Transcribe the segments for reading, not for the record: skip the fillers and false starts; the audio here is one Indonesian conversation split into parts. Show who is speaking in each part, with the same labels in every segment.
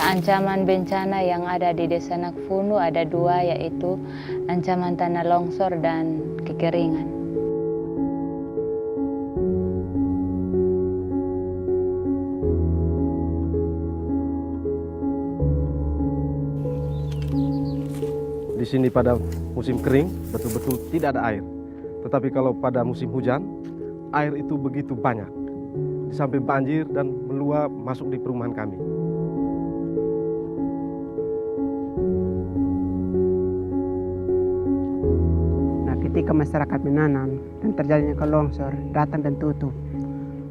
Speaker 1: Ancaman bencana yang ada di Desa Nakfunu ada dua, yaitu ancaman tanah longsor dan kekeringan.
Speaker 2: Di sini pada musim kering betul-betul tidak ada air. Tetapi kalau pada musim hujan, air itu begitu banyak. Sampai banjir dan meluap masuk di perumahan kami.
Speaker 3: Nah, ketika masyarakat menanam dan terjadinya longsor, datang dan tutup,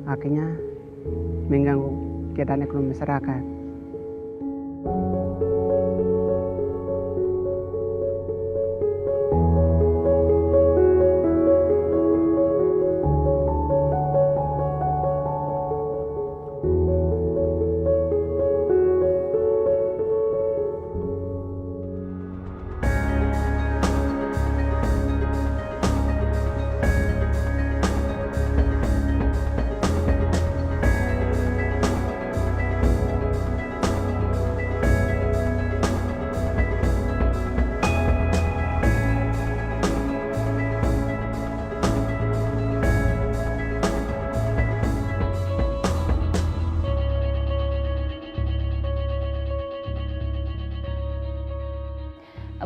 Speaker 3: akhirnya mengganggu keadaan ekonomi masyarakat.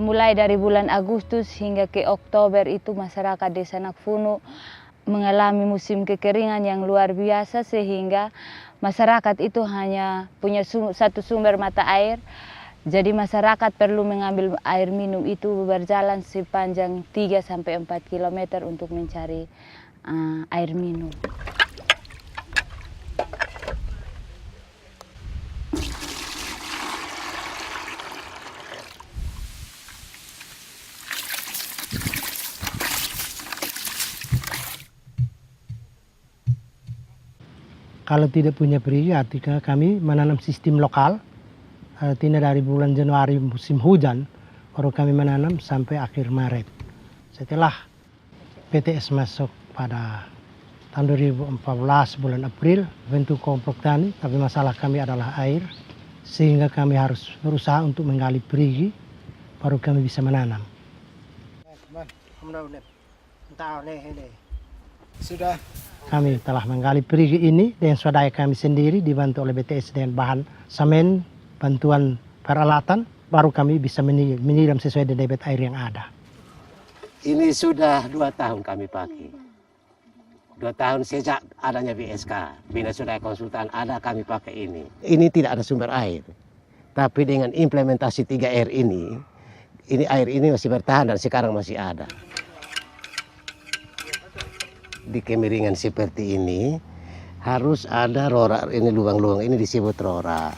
Speaker 1: Mulai dari bulan Agustus hingga ke Oktober itu masyarakat Desa Nakfunu mengalami musim kekeringan yang luar biasa, sehingga masyarakat itu hanya punya satu sumber mata air. Jadi masyarakat perlu mengambil air minum itu berjalan sepanjang 3-4 km untuk mencari air minum.
Speaker 4: Kalau tidak punya perigi, artinya kami menanam sistem lokal. Artinya dari bulan Januari musim hujan, baru kami menanam sampai akhir Maret. Setelah PTS masuk pada tahun 2014 bulan April, bentuk kelompok tani, tapi masalah kami adalah air. Sehingga kami harus berusaha untuk menggali perigi, baru kami bisa menanam.
Speaker 3: Sudah.
Speaker 4: Kami telah menggali perigi ini dengan swadaya kami sendiri, dibantu oleh BTS dengan bahan semen, bantuan peralatan, baru kami bisa menyiram sesuai dengan debit air yang ada.
Speaker 5: Ini sudah 2 tahun kami pakai. 2 tahun sejak adanya BSK, Bina Swadaya Konsultan, ada kami pakai ini. Ini tidak ada sumber air. Tapi dengan implementasi 3R ini air ini masih bertahan dan sekarang masih ada. Di kemiringan seperti ini harus ada rora, ini lubang-lubang ini disebut rora,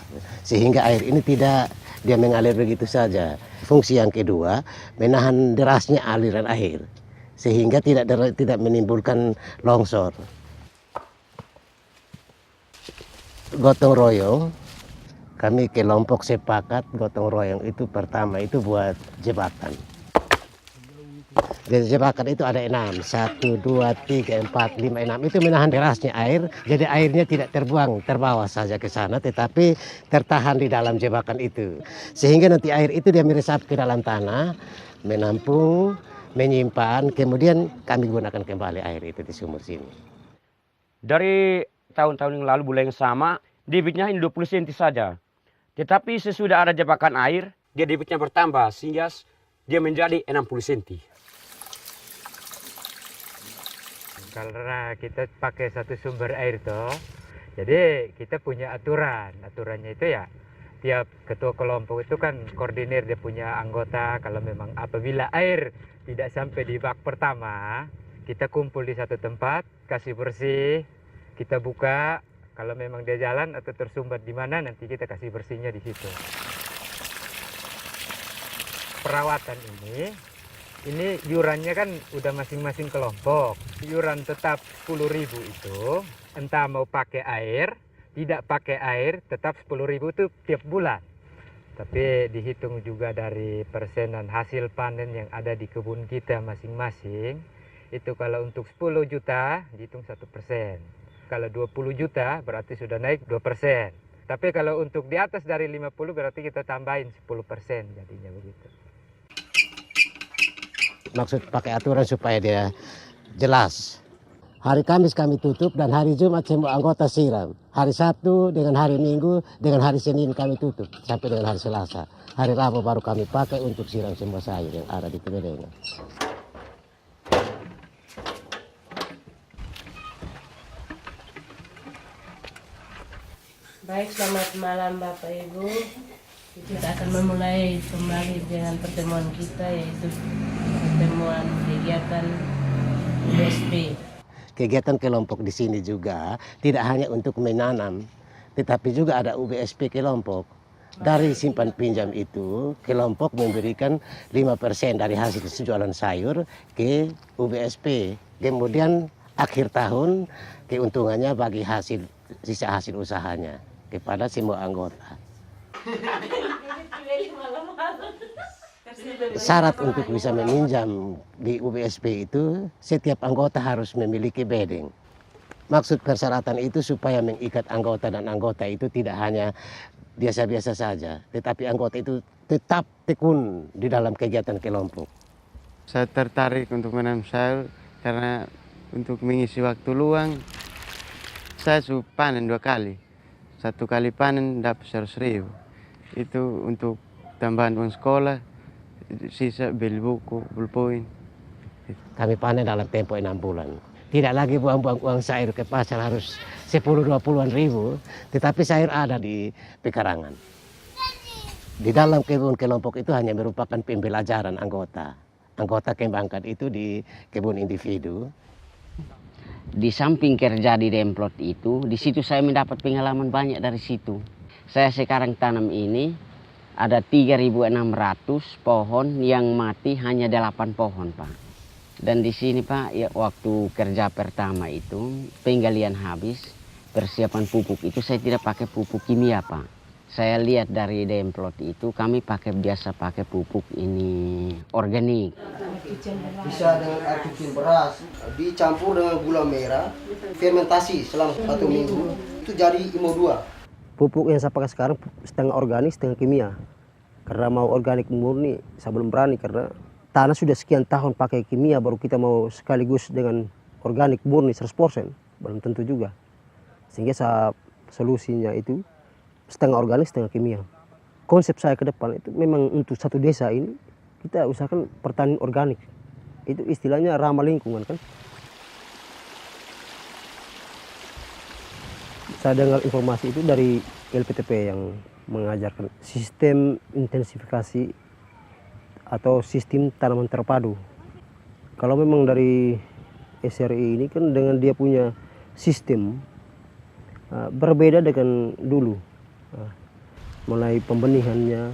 Speaker 5: sehingga air ini tidak dia mengalir begitu saja. Fungsi yang kedua, menahan derasnya aliran air sehingga tidak menimbulkan longsor. Gotong royong, kami kelompok sepakat gotong royong itu pertama itu buat jebakan. Jadi jebakan itu ada 6, 1, 2, 3, 4, 5, 6. Itu menahan derasnya air, jadi airnya tidak terbawa saja ke sana, tetapi tertahan di dalam jebakan itu. Sehingga nanti air itu dia meresap ke dalam tanah, menampung, menyimpan, kemudian kami gunakan kembali air itu di sumur sini.
Speaker 6: Dari tahun-tahun yang lalu bulan yang sama, debitnya hanya 20 cm saja. Tetapi sesudah ada jebakan air, dia debitnya bertambah sehingga dia menjadi 60 cm.
Speaker 7: Karena kita pakai satu sumber air toh, jadi kita punya aturannya itu ya tiap ketua kelompok itu kan koordinir, dia punya anggota. Kalau memang apabila air tidak sampai di bak pertama, kita kumpul di satu tempat, kasih bersih, kita buka. Kalau memang dia jalan atau tersumbat di mana, nanti kita kasih bersihnya di situ. Perawatan ini iurannya kan udah masing-masing kelompok. Iuran tetap 10.000 itu, entah mau pakai air, tidak pakai air, tetap 10.000 itu tiap bulan. Tapi dihitung juga dari persenan hasil panen yang ada di kebun kita masing-masing. Itu kalau untuk 10 juta, dihitung 1%. Kalau 20 juta, berarti sudah naik 2%. Tapi kalau untuk di atas dari 50 berarti kita tambahin 10% jadinya begitu.
Speaker 5: Maksud pakai aturan supaya dia jelas. Hari Kamis kami tutup dan hari Jumat semua anggota siram. Hari Sabtu dengan hari Minggu dengan hari Senin kami tutup sampai dengan hari Selasa. Hari Rabu baru kami pakai untuk siram semua sayur yang ada di Pebedengan.
Speaker 8: Baik, selamat malam Bapak Ibu. Kita akan memulai kembali dengan pertemuan kita, yaitu pertemuan kegiatan UBSP.
Speaker 5: Kegiatan kelompok di sini juga tidak hanya untuk menanam, tetapi juga ada UBSP kelompok. Dari simpan pinjam itu, kelompok memberikan 5% dari hasil jualan sayur ke UBSP. Kemudian akhir tahun keuntungannya bagi sisa hasil usahanya kepada semua anggota. Syarat untuk bisa meminjam di UBSP itu setiap anggota harus memiliki bedeng. Maksud persyaratan itu supaya mengikat anggota dan anggota itu tidak hanya biasa-biasa saja, tetapi anggota itu tetap tekun di dalam kegiatan kelompok.
Speaker 9: Saya tertarik untuk menanam sayur karena untuk mengisi waktu luang saya panen 2 kali. 1 kali panen dapat 100.000. Itu untuk tambahan uang sekolah, sisa beli buku, pulpoin.
Speaker 5: Kami panen dalam tempo 6 bulan. Tidak lagi buang-buang uang sayur ke pasar harus 10-20 ribu, tetapi sayur ada di pekarangan. Di dalam kebun kelompok itu hanya merupakan pembelajaran anggota. Anggota kembangkan itu di kebun individu.
Speaker 10: Di samping kerja di Demplot itu, di situ saya mendapat pengalaman banyak dari situ. Saya sekarang tanam ini ada 3.600 pohon yang mati hanya 8 pohon, Pak. Dan di sini, Pak, ya, waktu kerja pertama itu penggalian habis, persiapan pupuk itu saya tidak pakai pupuk kimia, Pak. Saya lihat dari Demplot itu kami biasa pakai pupuk ini organik.
Speaker 11: Bisa dengan air cucian beras dicampur dengan gula merah, fermentasi selama 1 minggu, itu jadi IMO 2.
Speaker 12: Pupuk yang saya pakai sekarang setengah organik, setengah kimia. Karena mau organik murni, saya belum berani karena tanah sudah sekian tahun pakai kimia, baru kita mau sekaligus dengan organik murni 100%, belum tentu juga. Sehingga solusinya itu setengah organik, setengah kimia. Konsep saya ke depan itu memang untuk satu desa ini, kita usahakan pertanian organik. Itu istilahnya ramah lingkungan kan. Saya dengar informasi itu dari LPTP yang mengajarkan sistem intensifikasi atau sistem tanaman terpadu. Kalau memang dari SRI ini kan dengan dia punya sistem berbeda dengan dulu. Mulai pembenihannya,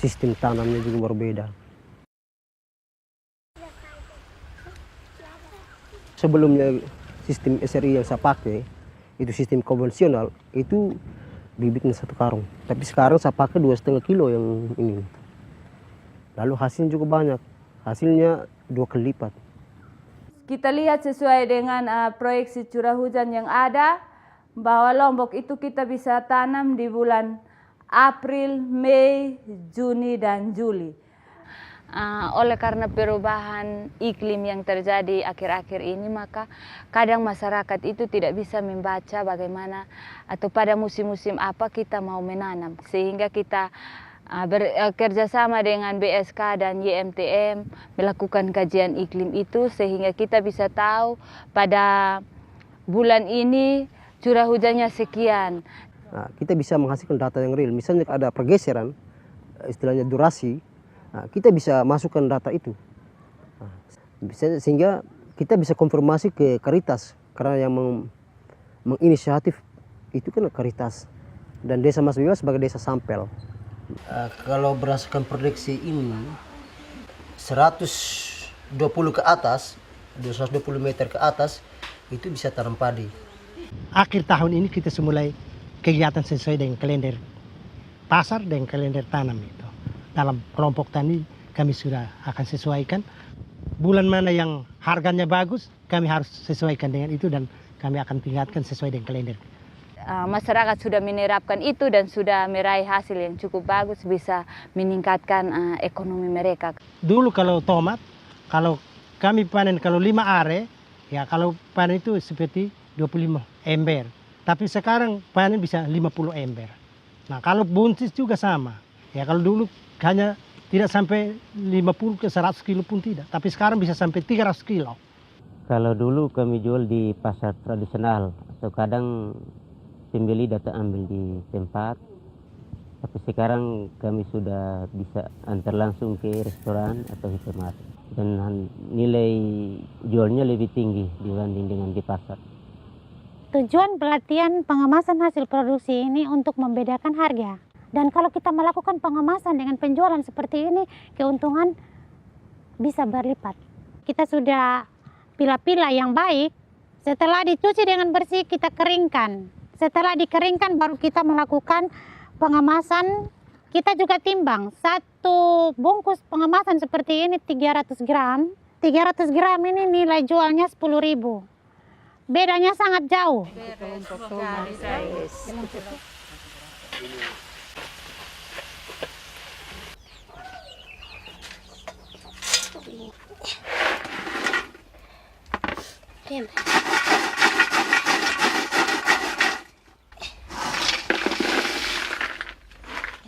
Speaker 12: sistem tanamnya juga berbeda. Sebelumnya sistem SRI yang saya pakai itu sistem konvensional, itu bibitnya 1 karung. Tapi sekarang saya pakai 2,5 kilo yang ini. Lalu hasilnya juga banyak, hasilnya 2 kali lipat.
Speaker 1: Kita lihat sesuai dengan proyeksi curah hujan yang ada, bahwa Lombok itu kita bisa tanam di bulan April, Mei, Juni, dan Juli. Oleh karena perubahan iklim yang terjadi akhir-akhir ini, maka kadang masyarakat itu tidak bisa membaca bagaimana atau pada musim-musim apa kita mau menanam. Sehingga kita bekerja sama dengan BSK dan YMTM melakukan kajian iklim itu sehingga kita bisa tahu pada bulan ini curah hujannya sekian.
Speaker 12: Nah, kita bisa menghasilkan data yang real. Misalnya ada pergeseran, istilahnya durasi, kita bisa masukkan data itu. Sehingga kita bisa konfirmasi ke Karitas, karena yang menginisiatif itu kan Karitas. Dan Desa Mas Bima sebagai desa sampel.
Speaker 11: Kalau berdasarkan prediksi ini 120 ke atas, 220 meter ke atas itu bisa tanam padi.
Speaker 4: Akhir tahun ini kita mulai kegiatan sesuai dengan kalender pasar dan kalender tanam itu. Dalam kelompok tani kami sudah akan sesuaikan bulan mana yang harganya bagus, kami harus sesuaikan dengan itu dan kami akan tingkatkan sesuai dengan kalender.
Speaker 1: masyarakat sudah menerapkan itu dan sudah meraih hasil yang cukup bagus, bisa meningkatkan ekonomi mereka.
Speaker 4: Dulu kalau tomat, kalau kami panen kalau 5 are, ya kalau panen itu seperti 25 ember. Tapi sekarang panen bisa 50 ember. Nah kalau buncis juga sama. Ya kalau dulu hanya tidak sampai 50 ke 100 kilo pun tidak. Tapi sekarang bisa sampai 300 kilo.
Speaker 10: Kalau dulu kami jual di pasar tradisional atau kadang pembeli datang ambil di tempat. Tapi sekarang kami sudah bisa antar langsung ke restoran atau hipermarket. Dan nilai jualnya lebih tinggi dibanding dengan di pasar.
Speaker 13: Tujuan pelatihan pengemasan hasil produksi ini untuk membedakan harga. Dan kalau kita melakukan pengemasan dengan penjualan seperti ini, keuntungan bisa berlipat. Kita sudah pilah-pilah yang baik, setelah dicuci dengan bersih kita keringkan. Setelah dikeringkan baru kita melakukan pengemasan. Kita juga timbang, satu bungkus pengemasan seperti ini 300 gram. 300 gram ini nilai jualnya 10.000. Bedanya sangat jauh.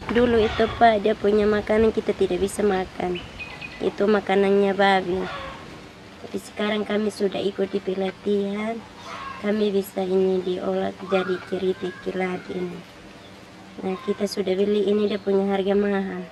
Speaker 14: Dulu itu Pak, dia punya makanan kita tidak bisa makan. Itu makanannya babi. Tapi sekarang kami sudah ikut di pelatihan. Kami bisa ini diolah jadi keripik kilat ini. Nah kita sudah beli ini, dia punya harga mahal.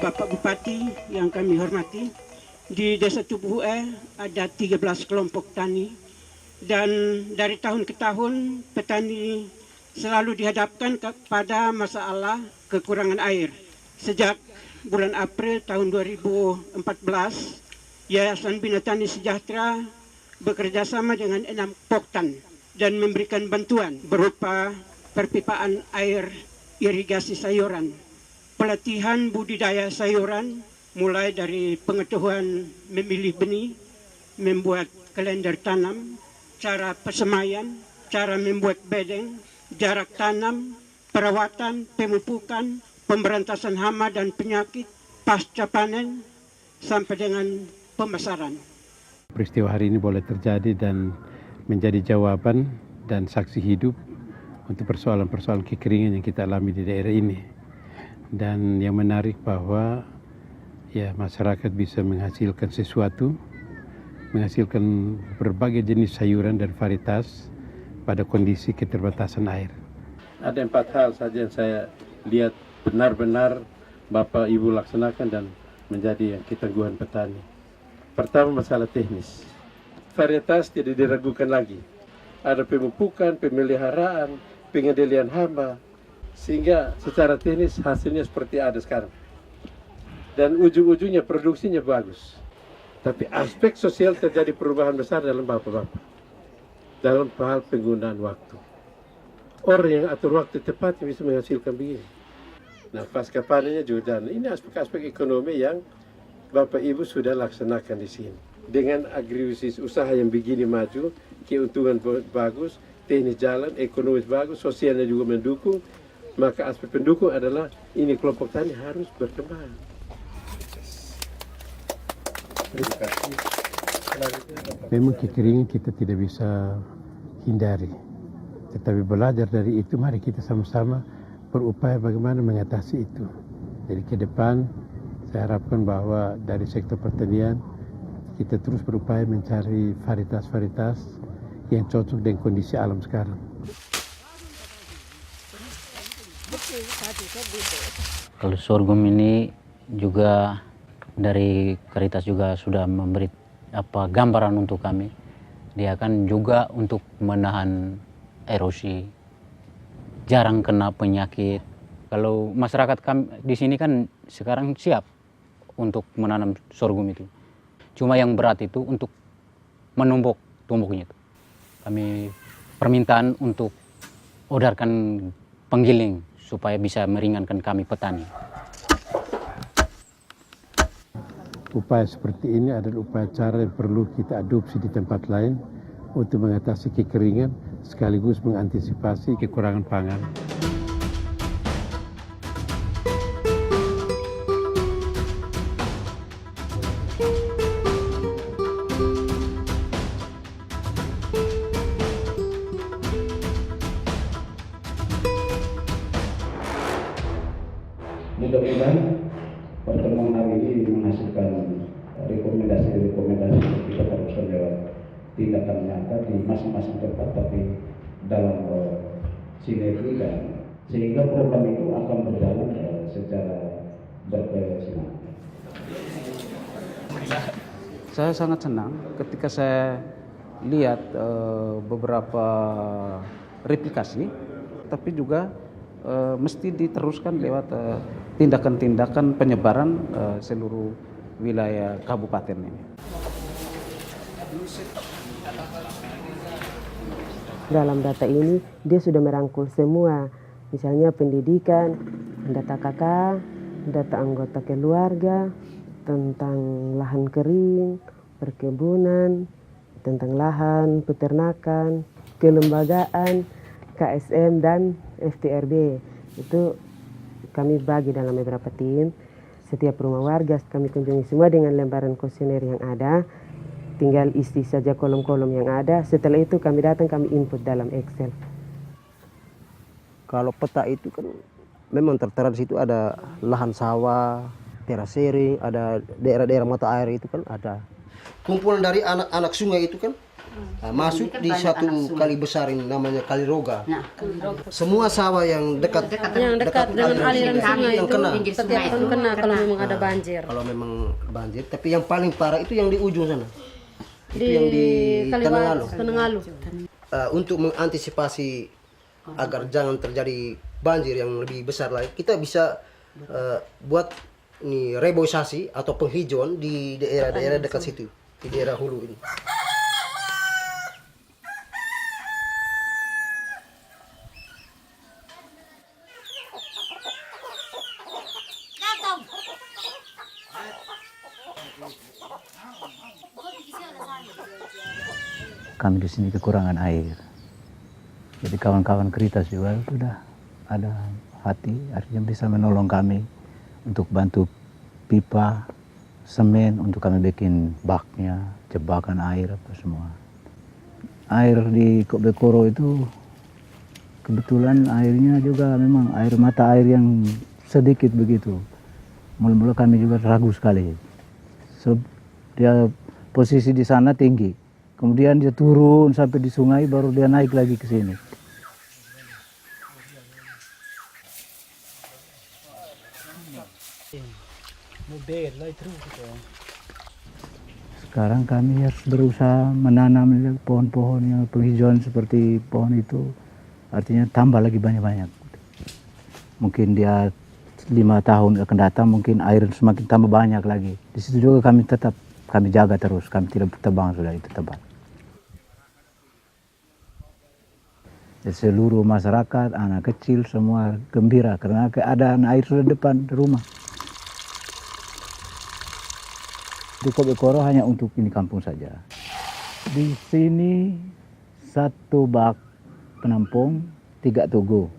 Speaker 15: Bapak Bupati yang kami hormati, di Desa Tubuhue ada 13 kelompok tani dan dari tahun ke tahun petani selalu dihadapkan kepada masalah kekurangan air. Sejak bulan April tahun 2014, Yayasan Bina Tani Sejahtera bekerjasama dengan 6 Poktan dan memberikan bantuan berupa perpipaan air irigasi sayuran, pelatihan budidaya sayuran, mulai dari pengetahuan memilih benih, membuat kalender tanam, cara persemaian, cara membuat bedeng, jarak tanam, perawatan, pemupukan, pemberantasan hama dan penyakit, pasca panen, sampai dengan pemasaran.
Speaker 16: Peristiwa hari ini boleh terjadi dan menjadi jawaban dan saksi hidup untuk persoalan-persoalan kekeringan yang kita alami di daerah ini. Dan yang menarik bahwa ya masyarakat bisa menghasilkan sesuatu, menghasilkan berbagai jenis sayuran dan varietas pada kondisi keterbatasan air. Ada 4 hal saja yang saya lihat benar-benar Bapak Ibu laksanakan dan menjadi ketangguhan petani. Pertama, masalah teknis. Varietas tidak diragukan lagi. Ada pemupukan, pemeliharaan, pengendalian hama, sehingga secara teknis hasilnya seperti ada sekarang. Dan ujung-ujungnya produksinya bagus. Tapi aspek sosial terjadi perubahan besar dalam bapak-bapak. Dalam hal penggunaan waktu. Orang yang atur waktu tepat bisa menghasilkan begini. Nah, pasca panennya juga, dan ini aspek-aspek ekonomi yang Bapak Ibu sudah laksanakan di sini. Dengan agribisnis usaha yang begini maju, keuntungan bagus, teknis jalan, ekonomis bagus, sosialnya juga mendukung, maka aspek pendukung adalah ini kelompok tani harus berkembang. Memang kekeringan kita tidak bisa hindari, tetapi belajar dari itu mari kita sama-sama berupaya bagaimana mengatasi itu. Jadi ke depan Saya harapkan bahwa dari sektor pertanian kita terus berupaya mencari varietas-varietas yang cocok dengan kondisi alam sekarang.
Speaker 17: Kalau sorghum ini juga dari Caritas juga sudah memberi gambaran untuk kami. Dia kan juga untuk menahan erosi, jarang kena penyakit. Kalau masyarakat kami di sini kan sekarang siap untuk menanam sorghum itu. Cuma yang berat itu untuk menumbuk tumbuknya itu. Kami permintaan untuk orderkan penggiling supaya bisa meringankan kami petani.
Speaker 16: Upaya seperti ini adalah upaya cara yang perlu kita adopsi di tempat lain untuk mengatasi kekeringan sekaligus mengantisipasi kekurangan pangan.
Speaker 18: Mudah-mudahan pertemuan hari ini menghasilkan rekomendasi-rekomendasi yang kita teruskan lewat tindakan nyata di masing-masing tempat, tapi dalam sinergi dan sehingga program itu akan berjalan secara berkesinambungan.
Speaker 19: Saya sangat senang ketika saya lihat beberapa replikasi, tapi juga mesti diteruskan lewat tindakan-tindakan penyebaran seluruh wilayah kabupaten ini.
Speaker 8: Dalam data ini dia sudah merangkul semua, misalnya pendidikan, data KK, data anggota keluarga, tentang lahan kering, perkebunan, tentang lahan, peternakan, kelembagaan, KSM dan FTRB. Itu kami bagi dalam beberapa tim. Setiap rumah warga kami kunjungi semua dengan lembaran kuesioner yang ada. Tinggal isi saja kolom-kolom yang ada. Setelah itu kami datang, kami input dalam Excel.
Speaker 12: Kalau peta itu kan memang tertera di situ ada lahan sawah, terasering, ada daerah-daerah mata air itu kan ada.
Speaker 11: Kumpulan dari anak-anak sungai itu kan masuk di satu kali besar ini namanya Kali Roga. Semua sawah yang dekat
Speaker 20: dengan aliran sungai
Speaker 11: yang kena.
Speaker 20: Setiap tahun kena kalau memang ada banjir.
Speaker 11: Kalau memang banjir, tapi yang paling parah itu yang di ujung sana. Itu yang di
Speaker 20: Tenengalu.
Speaker 11: Untuk mengantisipasi agar jangan terjadi banjir yang lebih besar lagi, kita bisa buat ini reboisasi atau penghijauan di daerah-daerah dekat situ, di daerah hulu ini.
Speaker 17: Kami di sini kekurangan air. Jadi kawan-kawan Caritas juga sudah ada hati, artinya bisa menolong kami untuk bantu pipa, semen untuk kami bikin baknya, jebakan air apa semua. Air di Bekoro itu kebetulan airnya juga memang air mata air yang sedikit begitu. Mula-mula kami juga ragu sekali. So, dia posisi di sana tinggi. Kemudian dia turun sampai di sungai, baru dia naik lagi ke sini. Sekarang kami harus berusaha menanam pohon-pohon yang penghijauan seperti pohon itu. Artinya tambah lagi banyak-banyak. Mungkin dia 5 tahun akan datang, mungkin air semakin tambah banyak lagi. Di situ juga kami tetap kami jaga terus, kami tidak tebang sudah itu tebang. Seluruh masyarakat, anak kecil semua gembira karena keadaan air sudah depan rumah. Di Bekoro hanya untuk ini kampung saja. Di sini 1 bak penampung, 3 tugu.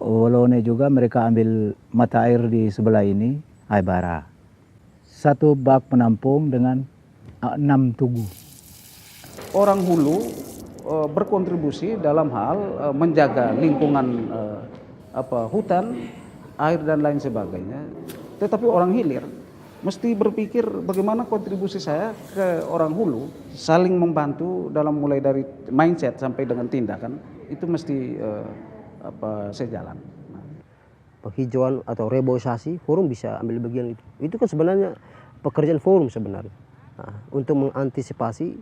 Speaker 17: Olone juga mereka ambil mata air di sebelah ini, Aibara. 1 bak penampung dengan 6 tugu.
Speaker 19: Orang hulu berkontribusi dalam hal menjaga lingkungan hutan, air dan lain sebagainya. Tetapi orang hilir mesti berpikir bagaimana kontribusi saya ke orang hulu, saling membantu dalam mulai dari mindset sampai dengan tindakan, itu mesti sejalan.
Speaker 12: Penghijauan atau reboisasi, forum bisa ambil bagian itu. Itu kan sebenarnya pekerjaan forum sebenarnya. Nah, untuk mengantisipasi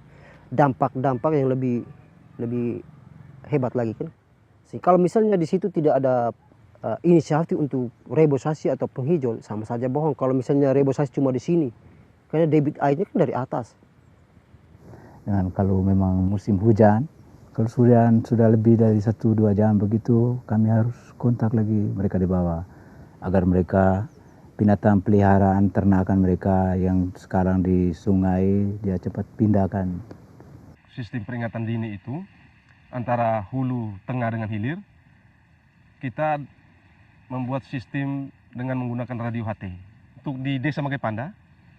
Speaker 12: dampak-dampak yang lebih hebat lagi kan. Kalau misalnya di situ tidak ada inisiatif untuk reboisasi atau penghijauan, sama saja bohong. Kalau misalnya reboisasi cuma di sini, karena debit airnya kan dari atas.
Speaker 17: Dengan kalau memang musim hujan, kalau sudah lebih dari 1-2 jam begitu, kami harus kontak lagi mereka di bawah, agar mereka binatang peliharaan ternakan mereka yang sekarang di sungai dia cepat pindahkan.
Speaker 2: Sistem peringatan dini itu antara hulu, tengah dengan hilir, kita membuat sistem dengan menggunakan radio HT. Untuk di Desa Magepanda,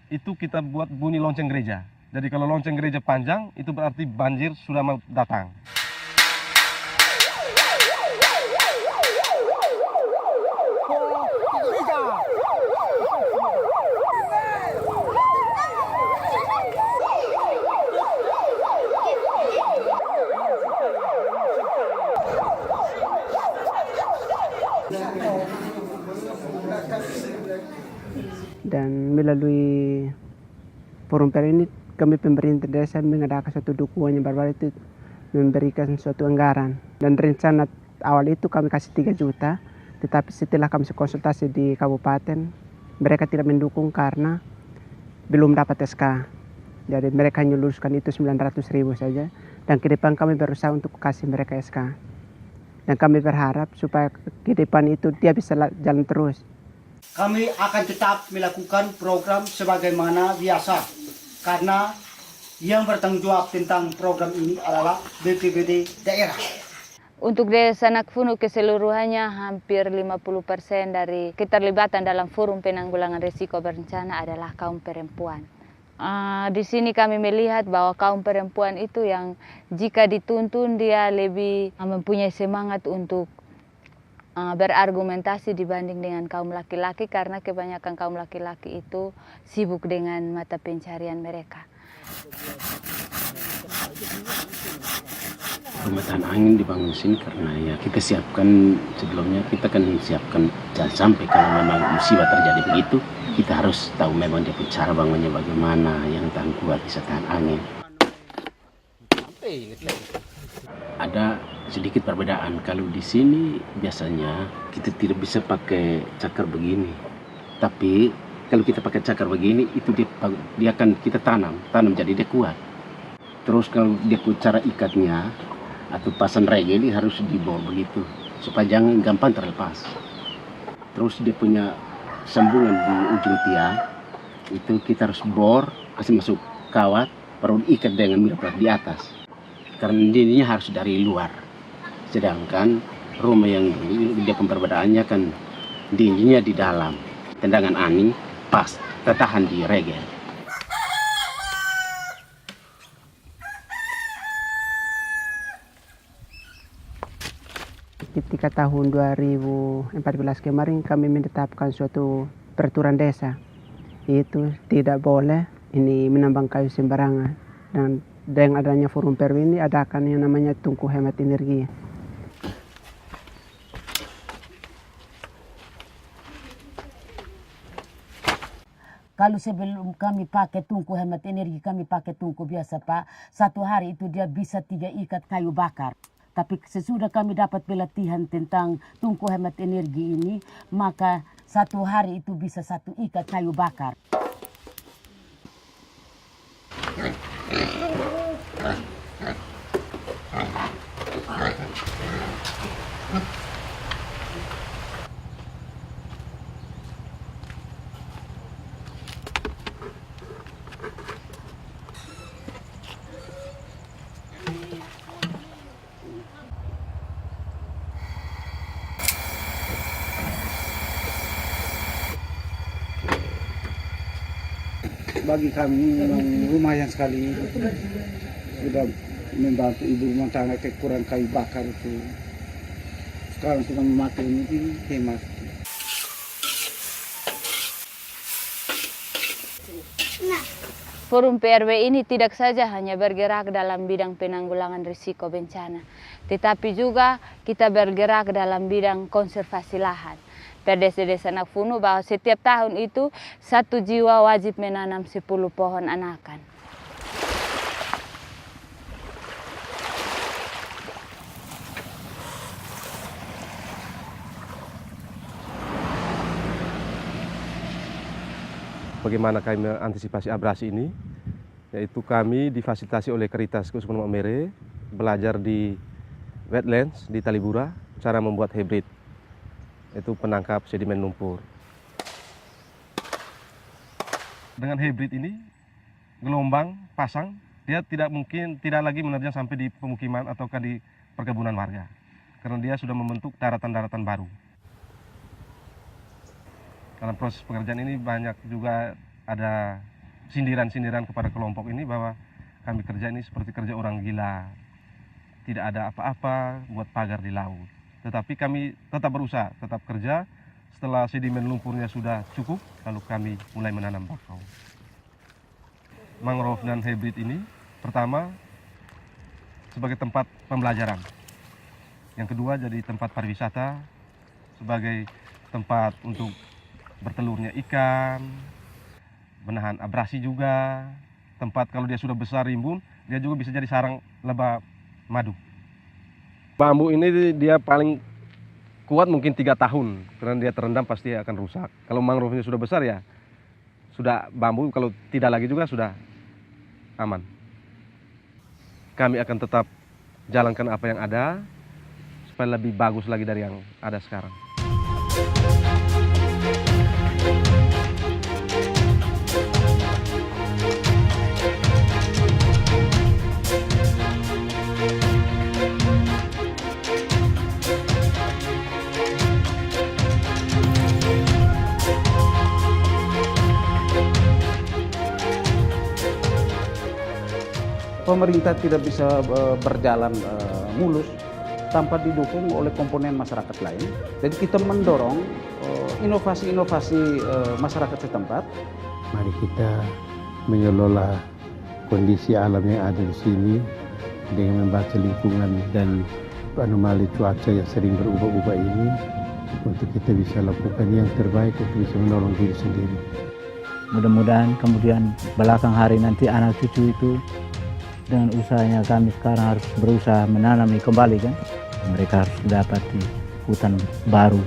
Speaker 2: itu kita buat bunyi lonceng gereja. Jadi kalau lonceng gereja panjang, itu berarti banjir sudah mau datang.
Speaker 3: Dan melalui forum per ini kami pemerintah desa mengadakan suatu dukungan yang baru itu memberikan suatu anggaran, dan rencana awal itu kami kasih 3 juta, tetapi setelah kami konsultasi di kabupaten mereka tidak mendukung karena belum dapat SK. Jadi mereka hanya luluskan itu 900.000 saja, dan ke depan kami berusaha untuk kasih mereka SK. Dan kami berharap supaya ke depan itu dia bisa jalan terus.
Speaker 21: Kami akan tetap melakukan program sebagaimana biasa, karena yang bertanggung jawab tentang program ini adalah BPBD daerah.
Speaker 1: Untuk Desa Nakfunu keseluruhannya hampir 50% dari keterlibatan dalam forum penanggulangan risiko bencana adalah kaum perempuan. Di sini kami melihat bahwa kaum perempuan itu yang jika dituntun dia lebih mempunyai semangat untuk berargumentasi dibanding dengan kaum laki-laki, karena kebanyakan kaum laki-laki itu sibuk dengan mata pencarian mereka.
Speaker 22: Rumah tahan angin dibangun sini karena ya kita siapkan sebelumnya, kita kan siapkan jangan sampai kalau memang musibah terjadi begitu, kita harus tahu memang dia cara bangunnya bagaimana yang tahan kuat bisa tahan angin. Ada sedikit perbedaan. Kalau di sini biasanya kita tidak bisa pakai cakar begini. Tapi kalau kita pakai cakar begini itu dia akan kita tanam jadi dia kuat. Terus kalau dia cara ikatnya atau pasang regel ini harus dibor begitu supaya jangan gampang terlepas. Terus dia punya sambungan di ujung tiang itu kita harus bor, kasih masuk kawat, baru diikat dengan mirip di atas. Karena dindingnya harus dari luar. Sedangkan rumah yang dia pemperbedaannya kan dindingnya di dalam. Tendangan angin pas tertahan di regel.
Speaker 3: Ketika tahun 2014 kemarin kami menetapkan suatu peraturan desa, itu tidak boleh ini menambang kayu sembarangan, dan dengan adanya forum perwi ini adakan yang namanya tungku hemat energi.
Speaker 23: Kalau sebelum kami pakai tungku hemat energi, kami pakai tungku biasa Pak, 1 hari itu dia bisa 3 ikat kayu bakar. Tapi sesudah kami dapat pelatihan tentang tungku hemat energi ini, maka 1 hari itu bisa 1 ikat kayu bakar.
Speaker 19: Bagi kami memang lumayan sekali sudah membantu ibu rumah tangga kekurangan kayu bakar itu. Sekarang kita memakai ini hemat.
Speaker 1: Forum PRW ini tidak saja hanya bergerak dalam bidang penanggulangan risiko bencana, tetapi juga kita bergerak dalam bidang konservasi lahan. PRDC Desa Nakfunu bahwa setiap tahun itu 1 jiwa wajib menanam 10 pohon anakan.
Speaker 2: Bagaimana kami mengantisipasi abrasi ini, yaitu kami difasilitasi oleh Karitas Keuskupan Maumere belajar di wetlands di Talibura cara membuat hybrid, yaitu penangkap sedimen lumpur. Dengan hybrid ini gelombang pasang, dia tidak lagi menerjang sampai di pemukiman ataukah di perkebunan warga, karena dia sudah membentuk daratan-daratan baru. Dalam proses pengerjaan ini banyak juga ada sindiran-sindiran kepada kelompok ini bahwa kami kerja ini seperti kerja orang gila. Tidak ada apa-apa buat pagar di laut. Tetapi kami tetap berusaha, tetap kerja. Setelah sedimen lumpurnya sudah cukup, lalu kami mulai menanam bakau. Mangrove dan hybrid ini pertama sebagai tempat pembelajaran. Yang kedua jadi tempat pariwisata, sebagai tempat untuk bertelurnya ikan, menahan abrasi juga, tempat kalau dia sudah besar rimbun, dia juga bisa jadi sarang lebah madu. Bambu ini dia paling kuat mungkin 3 tahun, karena dia terendam pasti akan rusak. Kalau mangrove-nya sudah besar ya, sudah bambu, kalau tidak lagi juga sudah aman. Kami akan tetap jalankan apa yang ada, supaya lebih bagus lagi dari yang ada sekarang.
Speaker 19: Pemerintah tidak bisa berjalan mulus tanpa didukung oleh komponen masyarakat lain. Jadi kita mendorong inovasi-inovasi masyarakat setempat.
Speaker 16: Mari kita mengelola kondisi alam yang ada di sini dengan membaca lingkungan dan anomali cuaca yang sering berubah-ubah ini untuk kita bisa lakukan yang terbaik untuk bisa menolong diri sendiri.
Speaker 17: Mudah-mudahan kemudian belakang hari nanti anak cucu itu dengan usahanya kami sekarang harus berusaha menanami kembali kan. Mereka harus mendapati hutan baru